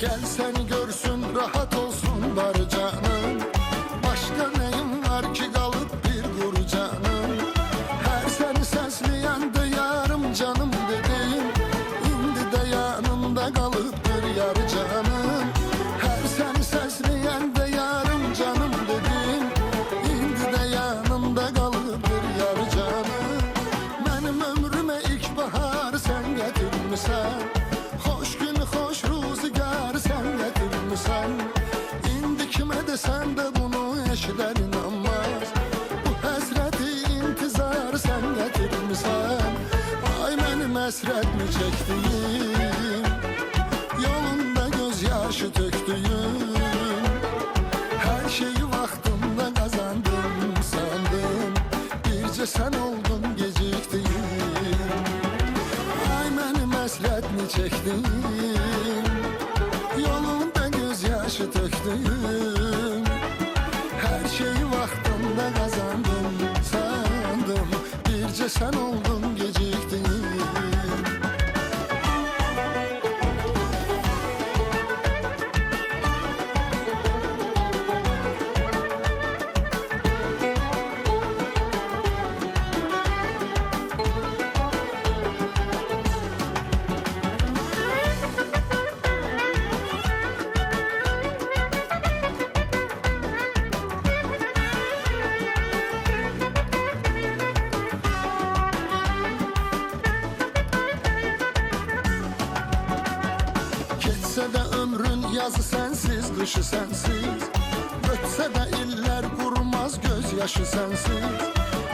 Gel seni görsün, rahat olsun var canım. Başka neyim var ki kalıp bir gur canım. Her seni sesleyen de yarım canım dedim. İndi de yanımda kalıptır yar canım. Her seni sesleyen de yarım canım dedim. İndi de yanımda kalıptır yar canım. Benim ömrüme ilkbahar sen getirmişsen. Hoş gün hoş ruzigar sen getirmişsen. İndi kime desen de bunu eşler inanmaz. Bu hasreti intizar sen getirmişsen. Ay benim hasret mi çektiğim, yolunda gözyaşı töktüğüm. Her şeyi vaktinde kazandım sandım. Birce sen oldun geciktiğim. Ay benim hasret mi çektiğim, yolunda gözyaşı töktüğüm. Her şeyi vaktinde kazandım sandım. Birce sen oldun geciktiğim. Geçse de ömrün yazı sensiz, kışı sensiz. Ötse de iller kurmaz gözyaşı sensiz.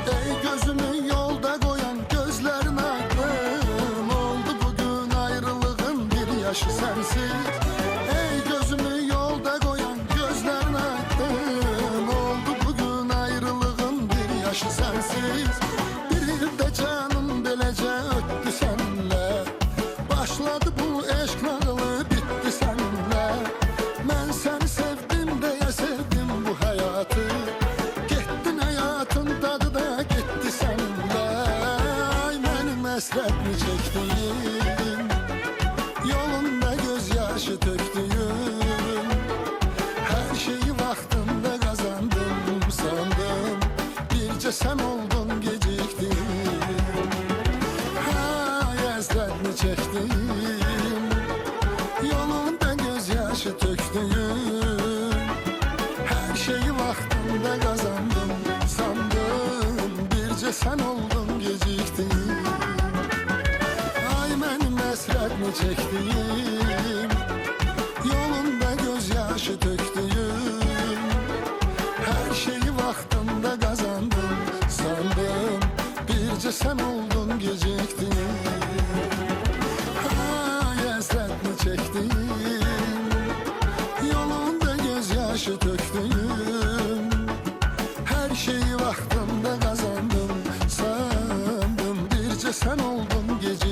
Ey gözümü yolda koyan gözlerin aydın. Oldu bugün ayrılığın bir yaşı sensiz. Ey gözümü yolda koyan gözlerin aydın. Oldu bugün ayrılığın bir yaşı sensiz. Bir de canım belece öttü seninle. Başladı bu eşk nağılı, bitti seninle. Ben seni sevdim diye sevdim bu hayatı. Gittin hayatın tadı da gitti seninle. Ay benim hasret mi çektiğim, yolunda gözyaşı töktüğüm. Her şeyi vaktinde kazandım sandım. Birce sen oldun geciktim. Hasret mi çektim, yolunda gözyaşı töktüğüm. Her şeyi vaktinde kazandım sandım. Birce sen oldun geciktim. Ay benim hasret mi çektim, yolunda gözyaşı töktüğüm. Her şeyi vaktinde kazandım sandım. Birce sen oldun geciktim. Ay hasret mi çektim, yolunda gözyaşı töktüğüm. Her şeyi vaktinde kazandım sandım. Birce sen oldun geciktim.